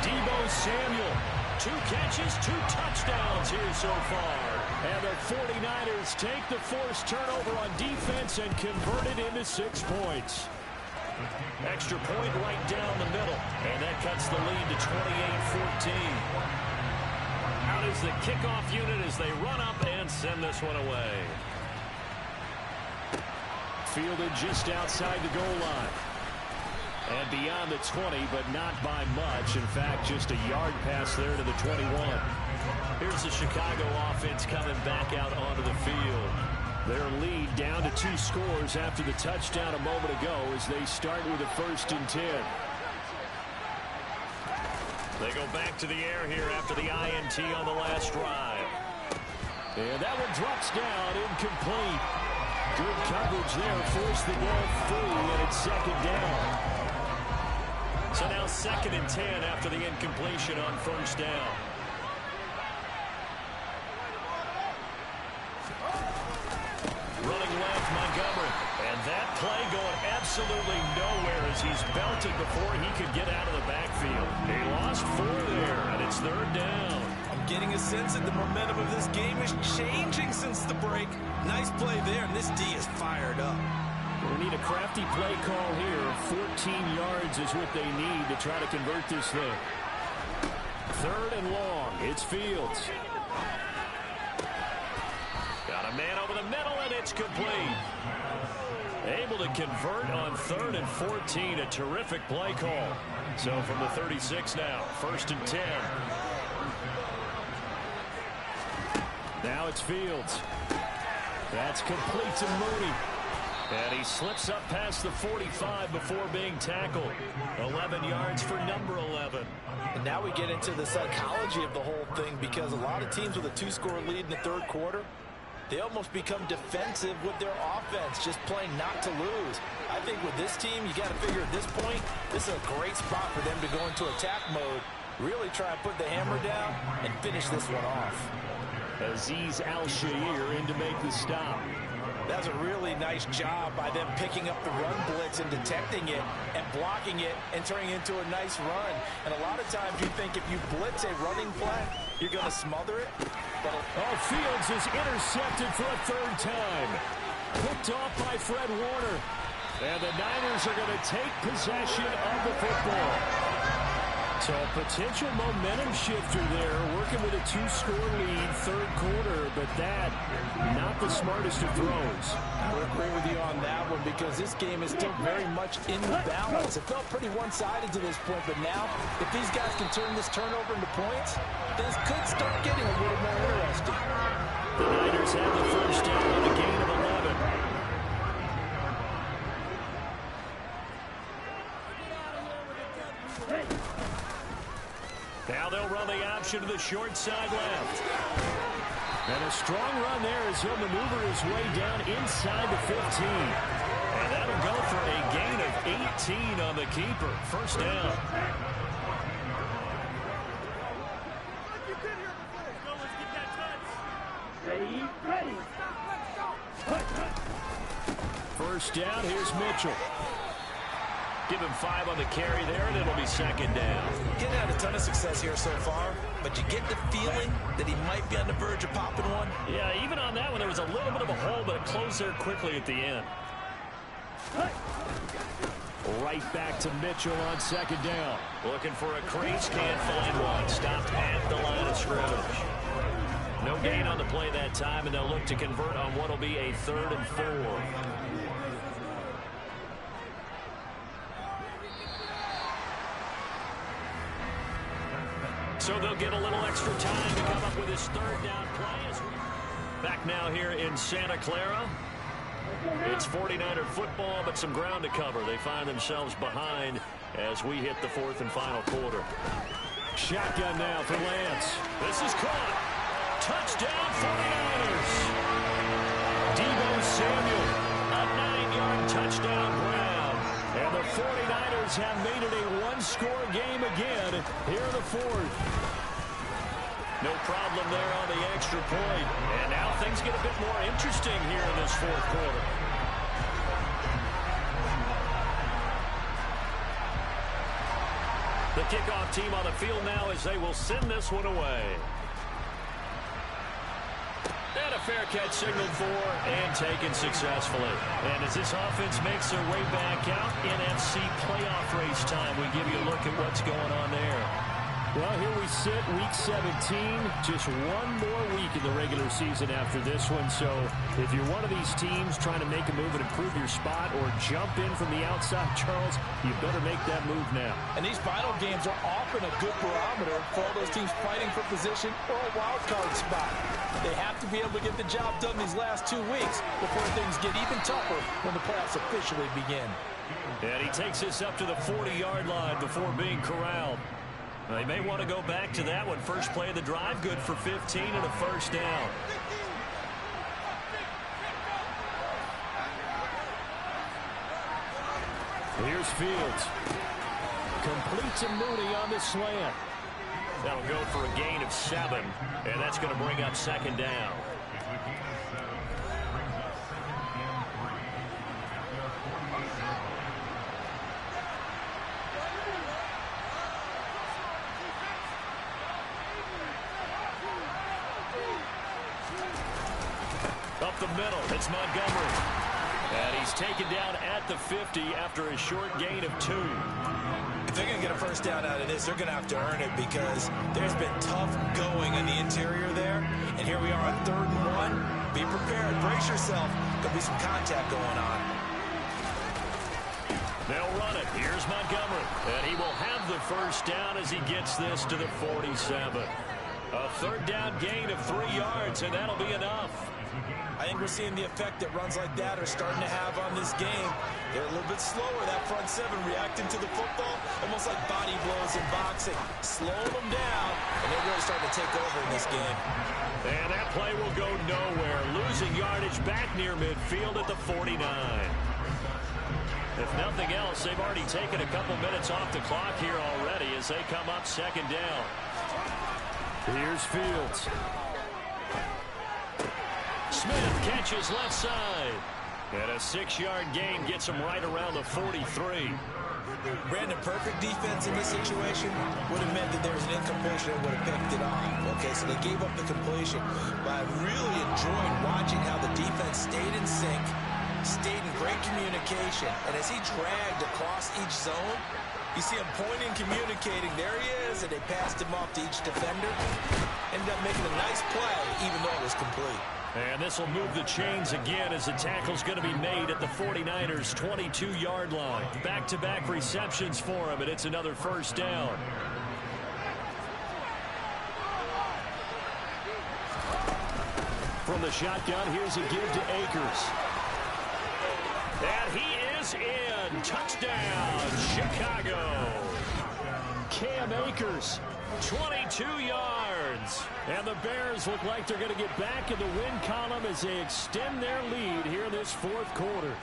Deebo Samuel, 2 catches, 2 touchdowns here so far. And the 49ers take the forced turnover on defense and convert it into 6 points. Extra point right down the middle. And that cuts the lead to 28-14. Out is the kickoff unit as they run up and send this one away. Fielded just outside the goal line. And beyond the 20, but not by much. In fact, just a yard pass there to the 21. Here's the Chicago offense coming back out onto the field. Their lead down to 2 scores after the touchdown a moment ago as they start with a 1st and 10. They go back to the air here after the INT on the last drive. And that one drops down, incomplete. Good coverage there, forced the ball through, and it's 2nd down. So now 2nd and 10 after the incompletion on 1st down. Running left, Montgomery. And that play going absolutely nowhere as he's belted before he could get out of the backfield. He lost 4 there, and it's 3rd down. I'm getting a sense that the momentum of this game is changing since the break. Nice play there, and this D is fired up. We need a crafty play call here. 14 yards is what they need to try to convert this thing. 3rd and long. It's Fields. Got a man over the middle, and it's complete. Able to convert on 3rd and 14. A terrific play call. So from the 36 now, 1st and 10. Now it's Fields. That's complete to Mooney. And he slips up past the 45 before being tackled. 11 yards for number 11. And now we get into the psychology of the whole thing, because a lot of teams with a 2-score lead in the 3rd quarter, they almost become defensive with their offense, just playing not to lose. I think with this team, you got to figure at this point, this is a great spot for them to go into attack mode, really try and put the hammer down and finish this one off. Azeez Al-Shaair in to make the stop. That's a really nice job by them picking up the run blitz and detecting it and blocking it and turning it into a nice run. And a lot of times you think if you blitz a running play, you're going to smother it. But Fields is intercepted for a 3rd time. Picked off by Fred Warner. And the Niners are going to take possession of the football. So a potential momentum shifter there, working with a 2-score lead, 3rd quarter, but that, not the smartest of throws. I would agree with you on that one, because this game is still very much in the balance. It felt pretty one-sided to this point, but now, if these guys can turn this turnover into points, this could start getting a little more interesting. The Niners have the 1st down on a gain of 11. Now they'll run the option to the short side left. And a strong run there as he'll maneuver his way down inside the 15. And that'll go for a gain of 18 on the keeper. 1st down. Ready. 1st down, here's Mitchell. Give him 5 on the carry there, and it'll be 2nd down. Getting had a ton of success here so far, but you get the feeling that he might be on the verge of popping one. Yeah, even on that one, there was a little bit of a hole, but it closed there quickly at the end. Right back to Mitchell on 2nd down. Looking for a crease, can't find one. Stopped at the line of scrimmage. No gain on the play that time, and they'll look to convert on what will be a 3rd and 4. So they'll get a little extra time to come up with his 3rd down play. Back now here in Santa Clara. It's 49er football, but some ground to cover. They find themselves behind as we hit the 4th and final quarter. Shotgun now for Lance. This is caught. Touchdown 49ers. Deebo Samuel, a 9-yard touchdown. have made it a one-score game again here in the fourth. No problem there on the extra point. And now things get a bit more interesting here in this fourth quarter. The kickoff team on the field now as they will send this one away. And a fair catch signaled for and taken successfully. And as this offense makes their way back out, NFC playoff race time, we give you a look at what's going on there. Well, here we sit, Week 17, just one more week in the regular season after this one. So if you're one of these teams trying to make a move and improve your spot or jump in from the outside, Charles, you better make that move now. And these final games are often a good barometer for all those teams fighting for position or a wild card spot. They have to be able to get the job done these last 2 weeks before things get even tougher when the playoffs officially begin. And he takes this up to the 40-yard line before being corralled. They may want to go back to that one. First play of the drive, good for 15 and a first down. Here's Fields. Complete to Mooney on the slant. That'll go for a gain of 7, and that's going to bring up second down. Up the middle, it's Montgomery. And he's taken down at the 50 after a short gain of 2. If they're going to get a first down out of this, they're going to have to earn it because there's been tough going in the interior there. And here we are on 3rd and 1. Be prepared. Brace yourself. There'll be some contact going on. They'll run it. Here's Montgomery. And he will have the first down as he gets this to the 47. A 3rd down gain of 3 yards, and that'll be enough. I think we're seeing the effect that runs like that are starting to have on this game. They're a little bit slower, that front 7, reacting to the football, almost like body blows in boxing. Slowing them down, and they're really starting to take over in this game. And that play will go nowhere. Losing yardage back near midfield at the 49. If nothing else, they've already taken a couple minutes off the clock here already as they come up second down. Here's Fields. Smith catches left side. And a 6-yard gain gets him right around the 43. Brandon, perfect defense in this situation would have meant that there was an incompletion and would have picked it off. Okay, so they gave up the completion. But I really enjoyed watching how the defense stayed in sync, stayed in great communication. And as he dragged across each zone, you see him pointing, communicating. There he is, and they passed him off to each defender. Ended up making a nice play, even though it was complete. And this will move the chains again as the tackle's going to be made at the 49ers' 22-yard line. Back-to-back receptions for him, and it's another first down. From the shotgun, here's a give to Akers. And he is in. Touchdown, Chicago. Cam Akers, 22 yards. And the Bears look like they're going to get back in the win column as they extend their lead here in this fourth quarter.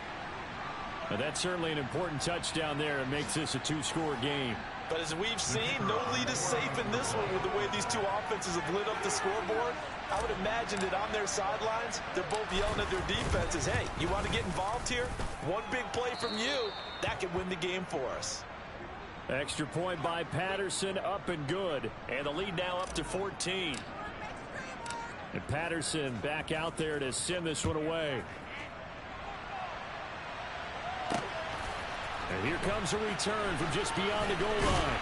And that's certainly an important touchdown there. It makes this a 2-score game. But as we've seen, no lead is safe in this one with the way these two offenses have lit up the scoreboard. I would imagine that on their sidelines, they're both yelling at their defenses, hey, you want to get involved here? One big play from you, that could win the game for us. Extra point by Patterson, up and good. And the lead now up to 14. And Patterson back out there to send this one away. And here comes a return from just beyond the goal line.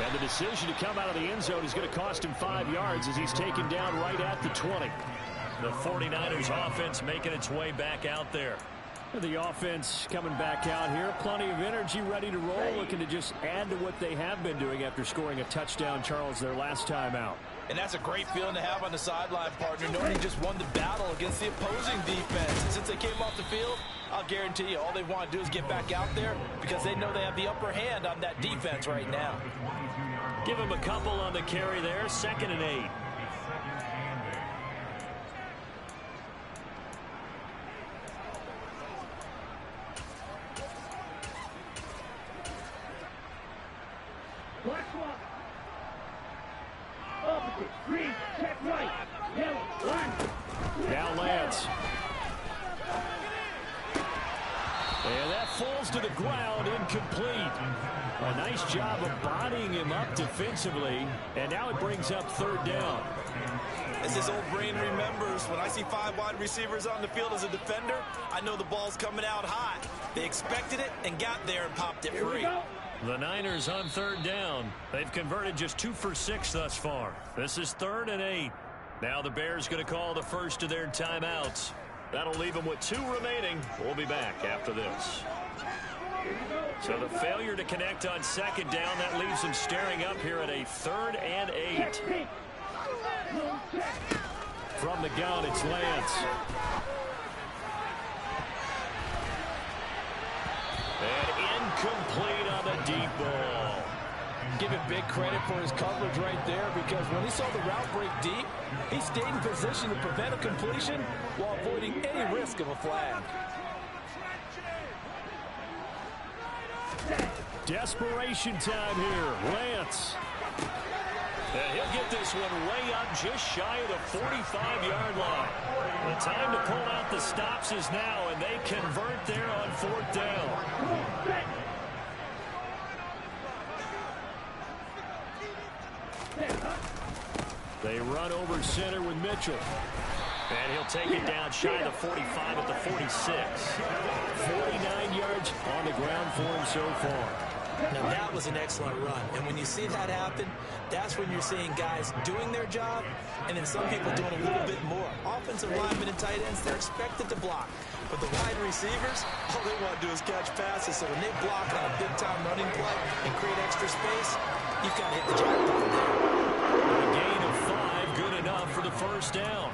And the decision to come out of the end zone is going to cost him 5 yards as he's taken down right at the 20. The 49ers offense making its way back out there. The offense coming back out here. Plenty of energy, ready to roll, looking to just add to what they have been doing after scoring a touchdown, Charles, their last time out. And that's a great feeling to have on the sideline, partner, knowing he just won the battle against the opposing defense. And since they came off the field, I'll guarantee you all they want to do is get back out there because they know they have the upper hand on that defense right now. Give him a couple on the carry there, 2nd and 8. Lance. And that falls to the ground, incomplete. A nice job of bodying him up defensively, and now it brings up third down. As his old brain remembers, when I see 5 wide receivers on the field as a defender, I know the ball's coming out high. They expected it and got there and popped it free. The Niners on third down. They've converted just 2 for 6 thus far. This is 3rd and 8. Now the Bears going to call the first of their timeouts. That'll leave them with 2 remaining. We'll be back after this. So the failure to connect on second down, that leaves them staring up here at a 3rd and 8. From the gun, it's Lance. And incomplete on the deep ball. Give him big credit for his coverage right there, because when he saw the route break deep, he stayed in position to prevent a completion while avoiding any risk of a flag. Desperation time here. Lance. And he'll get this one way up just shy of the 45-yard line. The time to pull out the stops is now, and they convert there on 4th down. They run over center with Mitchell. And he'll take it down shy of the 45 at the 46. 49 yards on the ground for him so far. Now that was an excellent run, and when you see that happen, that's when you're seeing guys doing their job, and then some people doing a little bit more. Offensive linemen and tight ends, they're expected to block. But the wide receivers, all they want to do is catch passes, so when they block on a big-time running play and create extra space, you've got to hit the jackpot there. A gain of 5, good enough for the first down.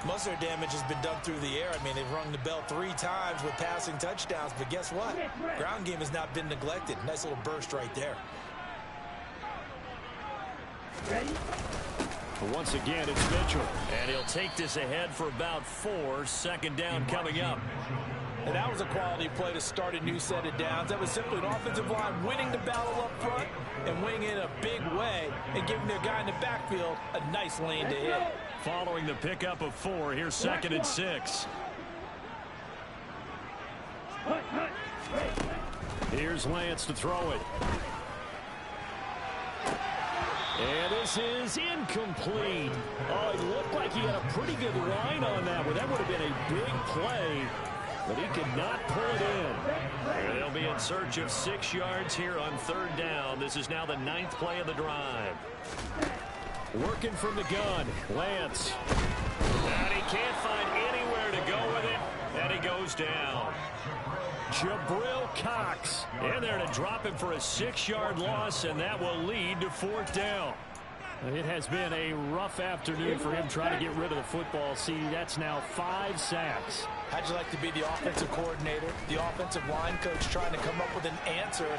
Most of their damage has been done through the air. I mean, they've rung the bell 3 times with passing touchdowns, but guess what? Ground game has not been neglected. Nice little burst right there. Ready? Once again, it's Mitchell. And he'll take this ahead for about 4. 2nd down coming up. And that was a quality play to start a new set of downs. That was simply an offensive line winning the battle up front and winning in a big way and giving their guy in the backfield a nice lane to hit. Following the pickup of 4, here's 2nd and 6. Here's Lance to throw it. And this is incomplete. Oh, it looked like he had a pretty good line on that one. That would have been a big play, but he could not pull it in. And they'll be in search of 6 yards here on 3rd down. This is now the 9th play of the drive. Working from the gun, Lance. And he can't find anywhere to go with it, and he goes down. Jabril Cox in there to drop him for a 6-yard loss, and that will lead to 4th down. It has been a rough afternoon for him trying to get rid of the football. See, that's now 5 sacks. How'd you like to be the offensive coordinator, the offensive line coach trying to come up with an answer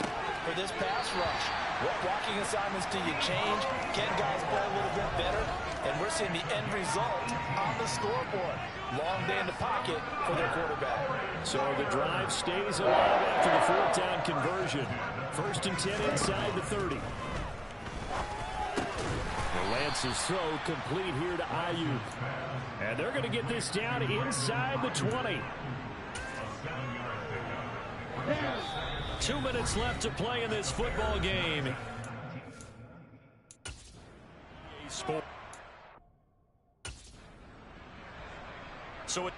for this pass rush? What blocking assignments do you change? Can guys play a little bit better? And we're seeing the end result on the scoreboard. Long day in the pocket for their quarterback. So the drive stays alive after the 4th down conversion. 1st and 10 inside the 30. Lance's throw complete here to Ayuk. And they're going to get this down inside the 20. 2 minutes left to play in this football game. So it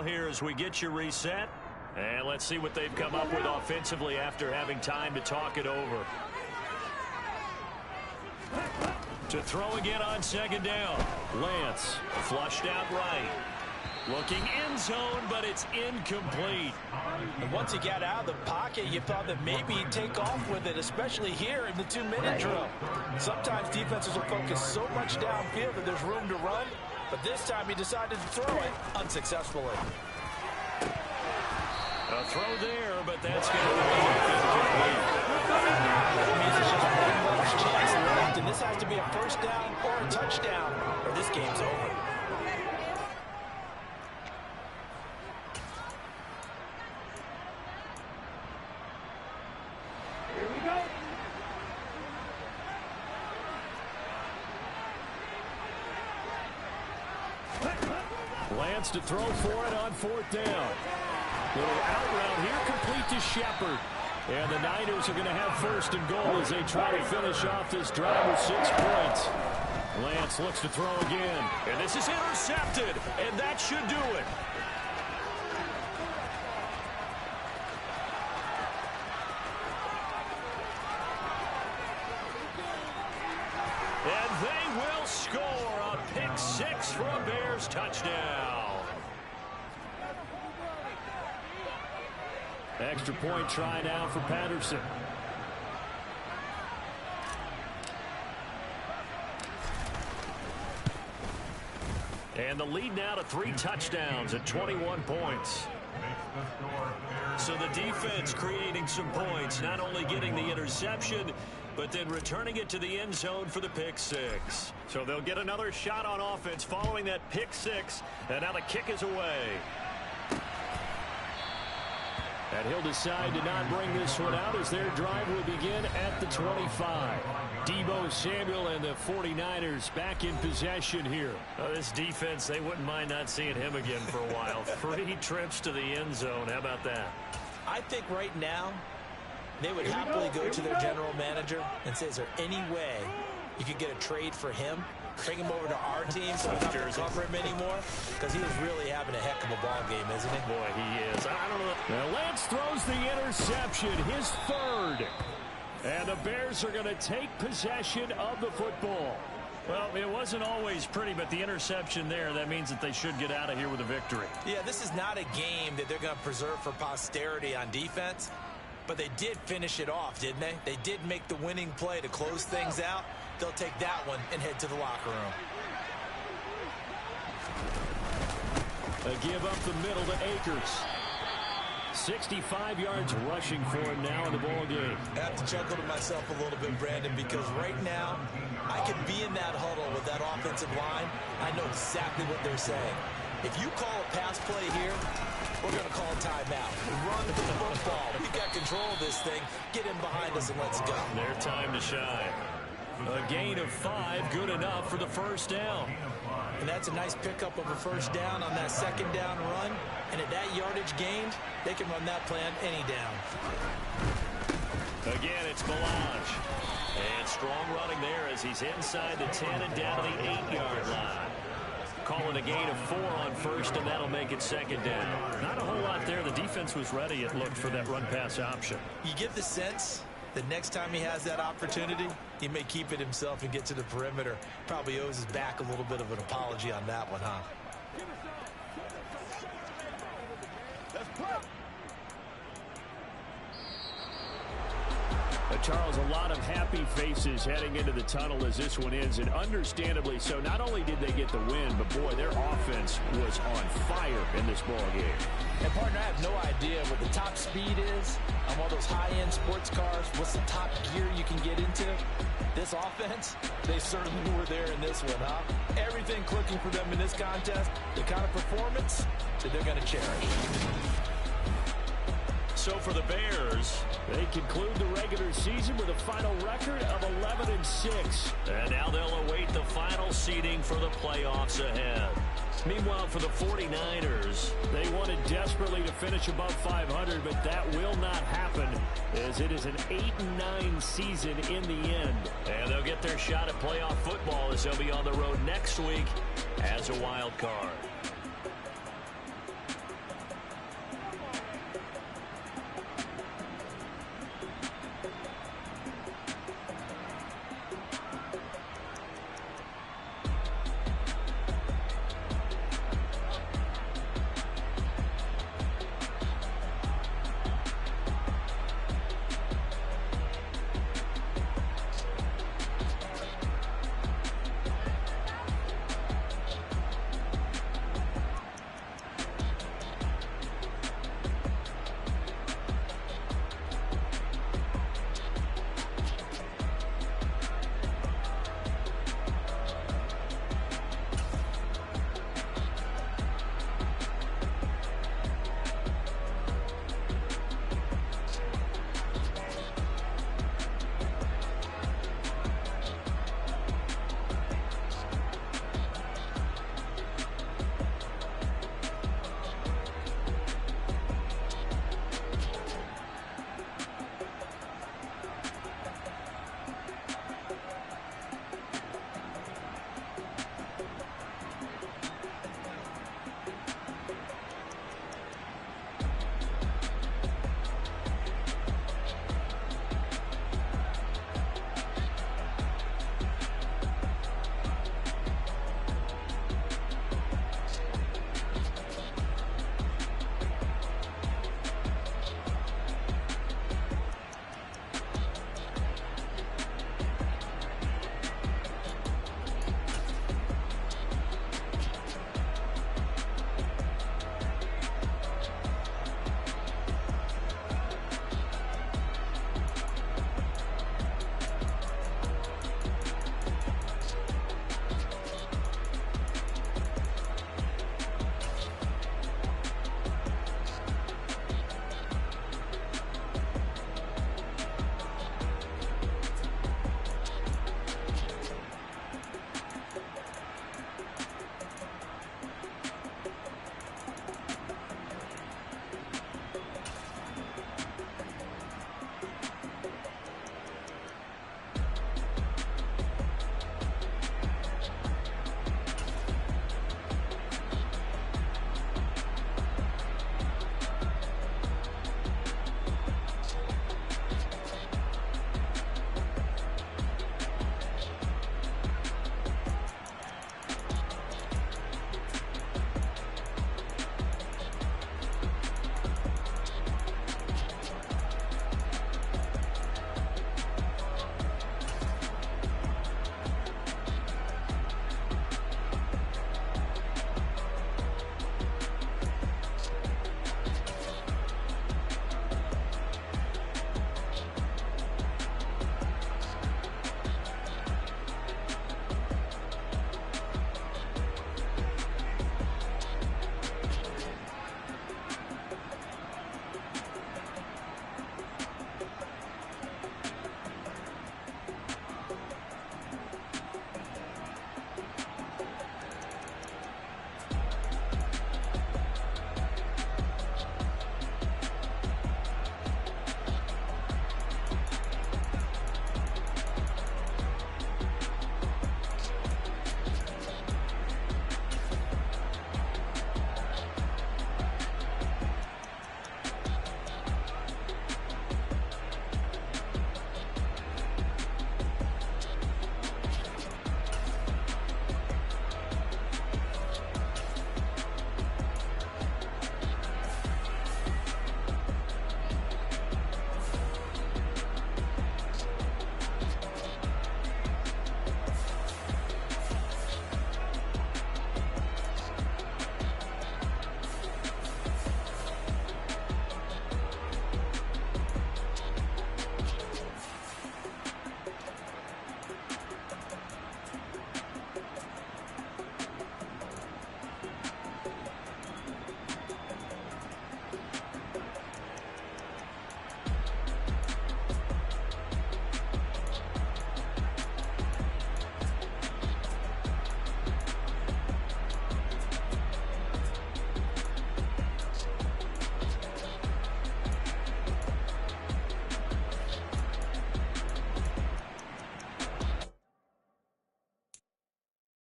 here as we get you reset. And let's see what they've come up with offensively after having time to talk it over. To throw again on 2nd down. Lance flushed out right. Looking end zone, but it's incomplete. And once he got out of the pocket, you thought that maybe he'd take off with it, especially here in the 2-minute drill. Sometimes defenses will focus so much downfield that there's room to run, but this time he decided to throw it unsuccessfully. A throw there, but that's going to be incomplete. That means it's just one last chance left, and this has to be a first down or a touchdown, or this game's over. Here we go. Lance to throw for it on 4th down. Little out route here, complete to Shepard. And the Niners are going to have 1st and goal as they try to finish off this drive with 6 points. Lance looks to throw again. And this is intercepted, and that should do it. And they will score a pick 6 for a Bears touchdown. Extra point try now for Patterson. And the lead now to 3 touchdowns at 21 points. So the defense creating some points, not only getting the interception, but then returning it to the end zone for the pick 6. So they'll get another shot on offense following that pick 6, and now the kick is away. And he'll decide to not bring this one out as their drive will begin at the 25. Deebo Samuel and the 49ers back in possession here. This defense, they wouldn't mind not seeing him again for a while. 3 trips to the end zone. How about that? I think right now they would happily go to their general manager and say, is there any way you could get a trade for him? Bring him over to our team so we don't have to cover him anymore? Because he was really having a heck of a ball game, isn't he? Boy, he is. I don't know. Now Lance throws the interception, his 3rd. And the Bears are going to take possession of the football. Well, it wasn't always pretty, but the interception there, that means that they should get out of here with a victory. Yeah, this is not a game that they're going to preserve for posterity on defense. But they did finish it off, didn't they? They did make the winning play to close things out. They'll take that one and head to the locker room. A give up the middle to Akers. 65 yards rushing for him now in the ball game. I have to chuckle to myself a little bit, Brandon, because right now I could be in that huddle with that offensive line. I know exactly what they're saying. If you call a pass play here, we're going to call a timeout. Run the football. We got control of this thing. Get in behind us and let's go. Their time to shine. A gain of 5, good enough for the 1st down. And that's a nice pickup of a 1st down on that 2nd down run. And at that yardage gained, they can run that plan any down. Again, it's Melange. And strong running there as he's inside the 10 and down to the 8-yard line. Calling a gain of 4 on 1st, and that'll make it 2nd down. Not a whole lot there. The defense was ready, it looked, for that run-pass option. You get the sense that next time he has that opportunity, he may keep it himself and get to the perimeter. Probably owes his back a little bit of an apology on that one, huh? Charles, a lot of happy faces heading into the tunnel as this one ends, and understandably so. Not only did they get the win, but boy, their offense was on fire in this ball game. And partner, I have no idea what the top speed is on all those high-end sports cars. What's the top gear you can get into? This offense, they certainly were there in this one, huh? Everything clicking for them in this contest, the kind of performance that they're going to cherish. So for the Bears, they conclude the regular season with a final record of 11-6. And now they'll await the final seeding for the playoffs ahead. Meanwhile, for the 49ers, they wanted desperately to finish above 500, but that will not happen as it is an 8-9 season in the end. And they'll get their shot at playoff football as they'll be on the road next week as a wild card.